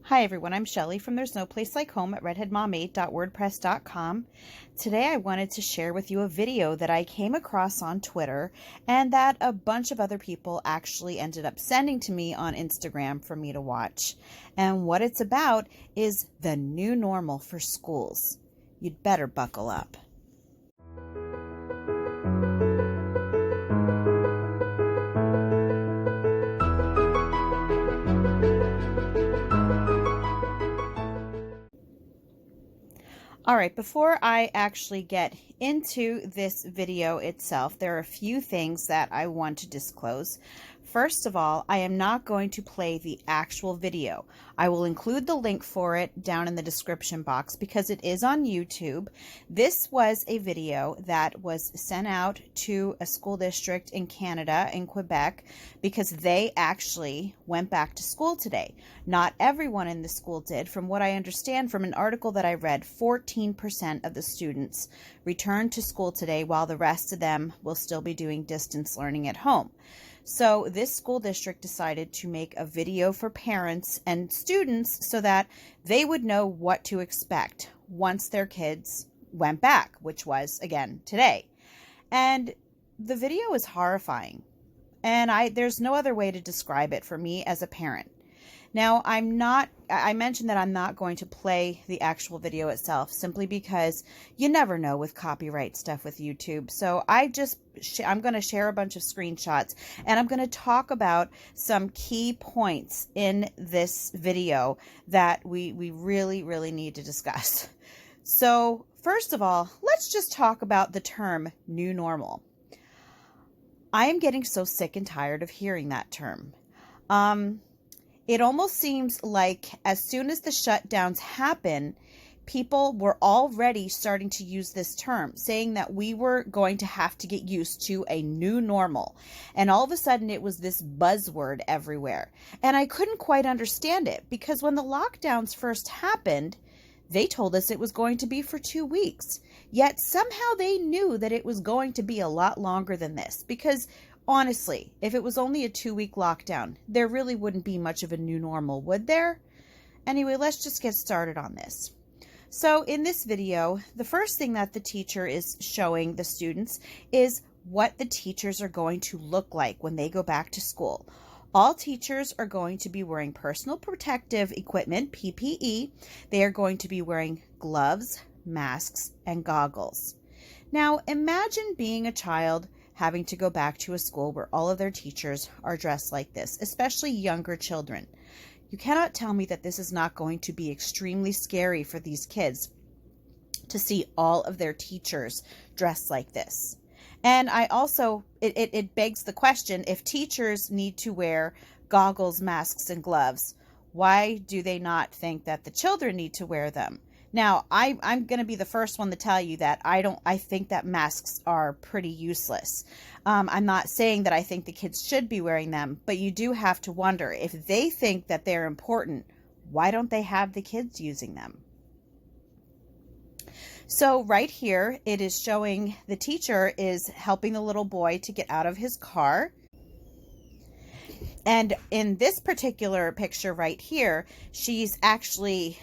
Hi everyone, I'm Shelly from There's No Place Like Home at redheadmom8.wordpress.com. Today I wanted to share with you a video that I came across on Twitter and that a bunch of other people actually ended up sending to me on Instagram for me to watch. And what it's about is the new normal for schools. You'd better buckle up. All right, before I actually get into this video itself, there are a few things that I want to disclose. First of all, I am not going to play the actual video. I will include the link for it down in the description box because it is on YouTube. This was a video that was sent out to a school district in Canada, in Quebec, because they actually went back to school today. Not everyone in the school did. From what I understand from an article that I read, 14% of the students returned to school today, while the rest of them will still be doing distance learning at home. So this school district decided to make a video for parents and students so that they would know what to expect once their kids went back, which was, again, today. And the video is horrifying. And there's no other way to describe it for me as a parent. Now, I mentioned that I'm not going to play the actual video itself simply because you never know with copyright stuff with YouTube. So I'm going to share a bunch of screenshots and I'm going to talk about some key points in this video that we really, really need to discuss. So first of all, let's just talk about the term new normal. I am getting so sick and tired of hearing that term. It almost seems like as soon as the shutdowns happen, people were already starting to use this term, saying that we were going to have to get used to a new normal. And all of a sudden it was this buzzword everywhere. And I couldn't quite understand it because when the lockdowns first happened, they told us it was going to be for 2 weeks. Yet somehow they knew that it was going to be a lot longer than this because honestly, if it was only a 2-week lockdown, there really wouldn't be much of a new normal, would there? Anyway, let's just get started on this. So in this video, the first thing that the teacher is showing the students is what the teachers are going to look like when they go back to school. All teachers are going to be wearing personal protective equipment, PPE. They are going to be wearing gloves, masks, and goggles. Now, imagine being a child having to go back to a school where all of their teachers are dressed like this, especially younger children. You cannot tell me that this is not going to be extremely scary for these kids to see all of their teachers dressed like this. And it begs the question, if teachers need to wear goggles, masks, and gloves, why do they not think that the children need to wear them? Now, I'm going to be the first one to tell you that I think that masks are pretty useless. I'm not saying that I think the kids should be wearing them, but you do have to wonder, if they think that they're important, why don't they have the kids using them? So right here, it is showing the teacher is helping the little boy to get out of his car. And in this particular picture right here, she's actually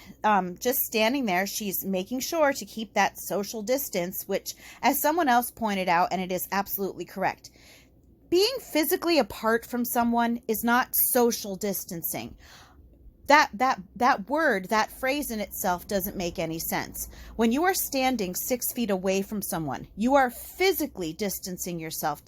just standing there. She's making sure to keep that social distance, which, as someone else pointed out, and it is absolutely correct, being physically apart from someone is not social distancing. That word, that phrase in itself doesn't make any sense. When you are standing 6 feet away from someone, you are physically distancing yourself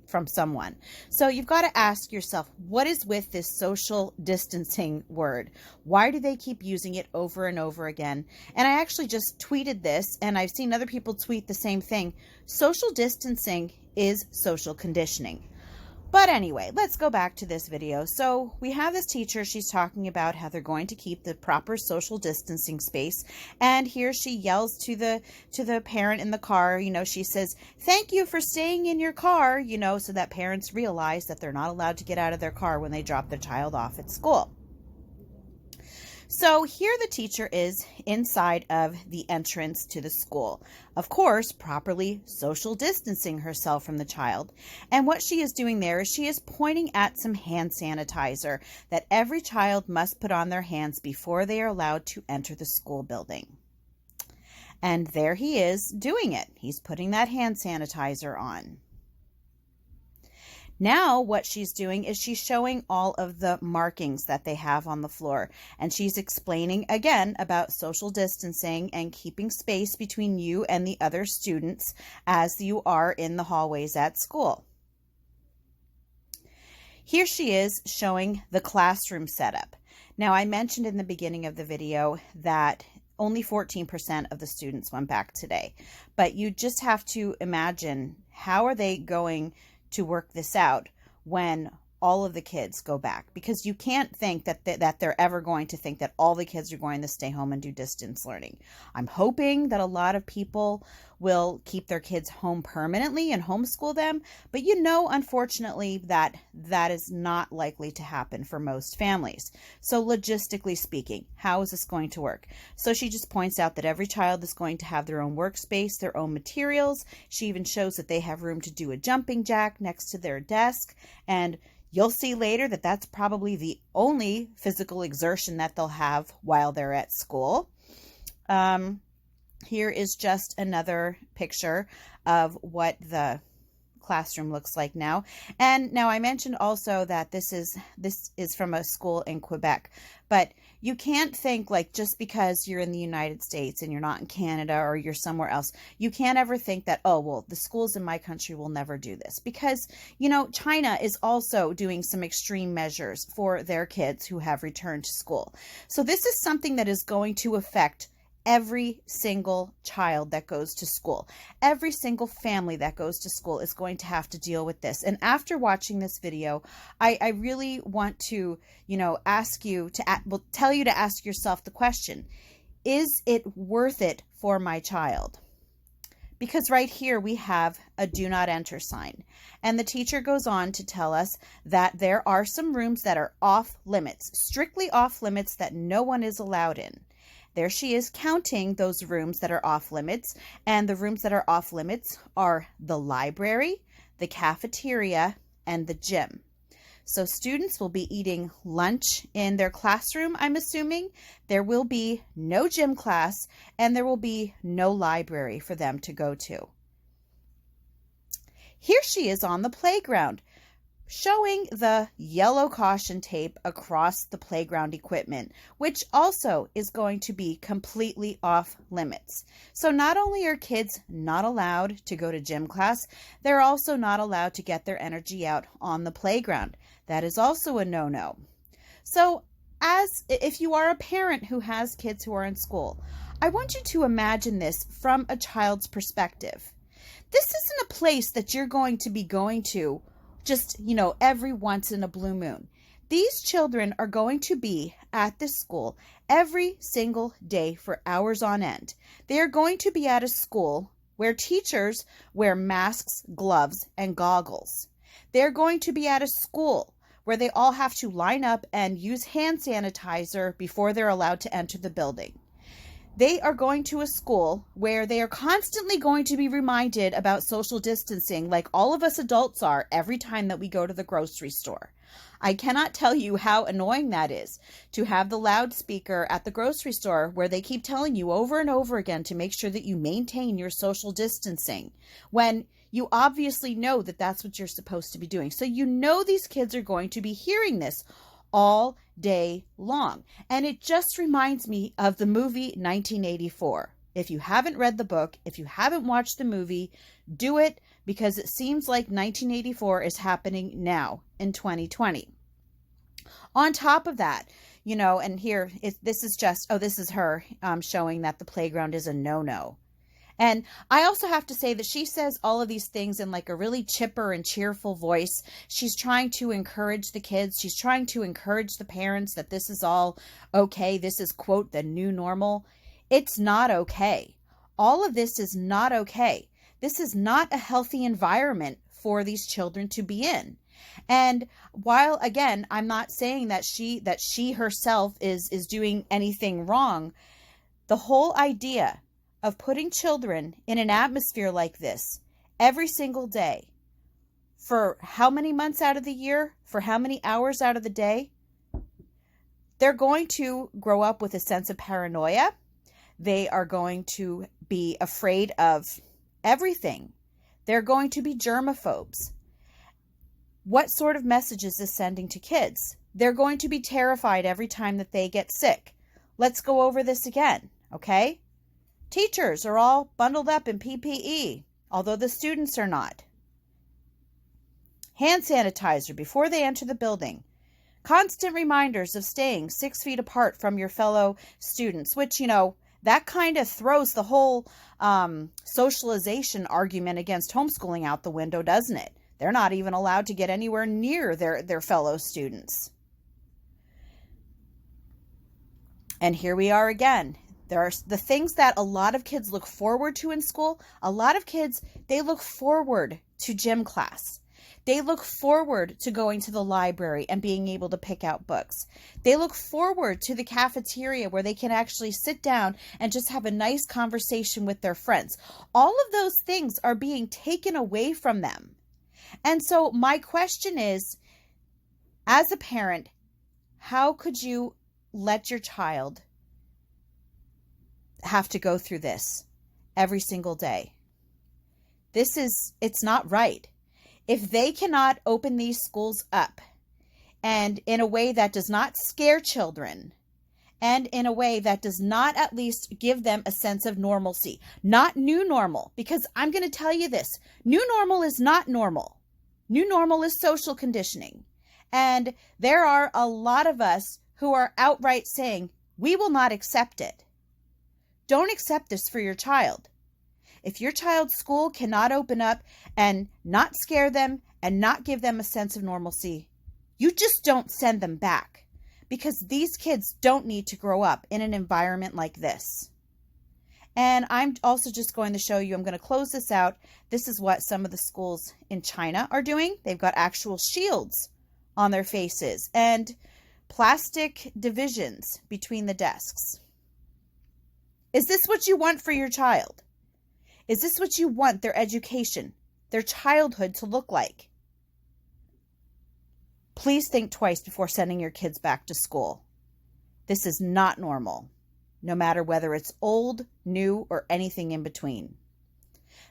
from someone. So you've got to ask yourself, what is with this social distancing word? Why do they keep using it over and over again? And I actually just tweeted this, and I've seen other people tweet the same thing. Social distancing is social conditioning. But anyway, let's go back to this video. So we have this teacher. She's talking about how they're going to keep the proper social distancing space. And here she yells to the parent in the car. She says, "Thank you for staying in your car," so that parents realize that they're not allowed to get out of their car when they drop their child off at school. So here the teacher is inside of the entrance to the school. Of course, properly social distancing herself from the child. And what she is doing there is she is pointing at some hand sanitizer that every child must put on their hands before they are allowed to enter the school building. And there he is doing it. He's putting that hand sanitizer on. Now what she's doing is she's showing all of the markings that they have on the floor. And she's explaining again about social distancing and keeping space between you and the other students as you are in the hallways at school. Here she is showing the classroom setup. Now I mentioned in the beginning of the video that only 14% of the students went back today. But you just have to imagine, how are they going to work this out when all of the kids go back? Because you can't think that they're ever going to think that all the kids are going to stay home and do distance learning. I'm hoping that a lot of people will keep their kids home permanently and homeschool them, but unfortunately, that is not likely to happen for most families. So logistically speaking, how is this going to work? So she just points out that every child is going to have their own workspace, their own materials. She even shows that they have room to do a jumping jack next to their desk, and you'll see later that that's probably the only physical exertion that they'll have while they're at school. Here is just another picture of what the classroom looks like now. And now I mentioned also that this is from a school in Quebec, but you can't think like just because you're in the United States and you're not in Canada or you're somewhere else, you can't ever think that, oh, well, the schools in my country will never do this, because, China is also doing some extreme measures for their kids who have returned to school. So this is something that is going to affect every single child that goes to school. Every single family that goes to school is going to have to deal with this. And after watching this video, I really want to, tell you to ask yourself the question, is it worth it for my child? Because right here we have a do not enter sign. And the teacher goes on to tell us that there are some rooms that are off limits, strictly off limits, that no one is allowed in. There she is counting those rooms that are off limits, and the rooms that are off limits are the library, the cafeteria, and the gym. So students will be eating lunch in their classroom, I'm assuming. There will be no gym class, and there will be no library for them to go to. Here she is on the playground, showing the yellow caution tape across the playground equipment, which also is going to be completely off limits. So not only are kids not allowed to go to gym class, they're also not allowed to get their energy out on the playground. That is also a no-no. So if you are a parent who has kids who are in school, I want you to imagine this from a child's perspective. This isn't a place that you're going to be going to just, every once in a blue moon. These children are going to be at this school every single day for hours on end. They are going to be at a school where teachers wear masks, gloves, and goggles. They're going to be at a school where they all have to line up and use hand sanitizer before they're allowed to enter the building. They are going to a school where they are constantly going to be reminded about social distancing, like all of us adults are every time that we go to the grocery store. I cannot tell you how annoying that is, to have the loudspeaker at the grocery store where they keep telling you over and over again to make sure that you maintain your social distancing, when you obviously know that that's what you're supposed to be doing. So these kids are going to be hearing this all day long. And it just reminds me of the movie 1984. If you haven't read the book, if you haven't watched the movie, do it, because it seems like 1984 is happening now in 2020. On top of that, and here, this is her showing that the playground is a no-no. And I also have to say that she says all of these things in like a really chipper and cheerful voice. She's trying to encourage the kids. She's trying to encourage the parents that this is all okay. This is, quote, the new normal. It's not okay. All of this is not okay. This is not a healthy environment for these children to be in. And while, again, I'm not saying that she herself is doing anything wrong, the whole idea of putting children in an atmosphere like this every single day, for how many months out of the year, for how many hours out of the day, they're going to grow up with a sense of paranoia. They are going to be afraid of everything. They're going to be germaphobes. What sort of messages is sending to kids? They're going to be terrified every time that they get sick. Let's go over this again, okay? Teachers are all bundled up in PPE, although the students are not. Hand sanitizer before they enter the building. Constant reminders of staying 6 feet apart from your fellow students, which, that kind of throws the whole socialization argument against homeschooling out the window, doesn't it? They're not even allowed to get anywhere near their fellow students. And here we are again. There are the things that a lot of kids look forward to in school. A lot of kids, they look forward to gym class. They look forward to going to the library and being able to pick out books. They look forward to the cafeteria where they can actually sit down and just have a nice conversation with their friends. All of those things are being taken away from them. And so my question is, as a parent, how could you let your child have to go through this every single day? It's not right. If they cannot open these schools up and in a way that does not scare children and in a way that does not at least give them a sense of normalcy, not new normal, because I'm going to tell you this, new normal is not normal. New normal is social conditioning. And there are a lot of us who are outright saying, we will not accept it. Don't accept this for your child. If your child's school cannot open up and not scare them and not give them a sense of normalcy, you just don't send them back, because these kids don't need to grow up in an environment like this. And I'm also just going to show you, I'm going to close this out. This is what some of the schools in China are doing. They've got actual shields on their faces and plastic divisions between the desks. Is this what you want for your child? Is this what you want their education, their childhood to look like? Please think twice before sending your kids back to school. This is not normal, no matter whether it's old, new, or anything in between.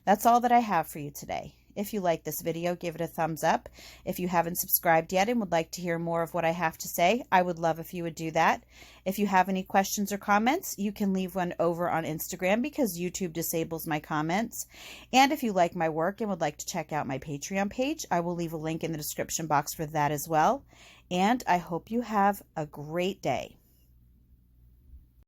That's all that I have for you today. If you like this video, give it a thumbs up. If you haven't subscribed yet and would like to hear more of what I have to say, I would love if you would do that. If you have any questions or comments, you can leave one over on Instagram because YouTube disables my comments. And if you like my work and would like to check out my Patreon page, I will leave a link in the description box for that as well. And I hope you have a great day.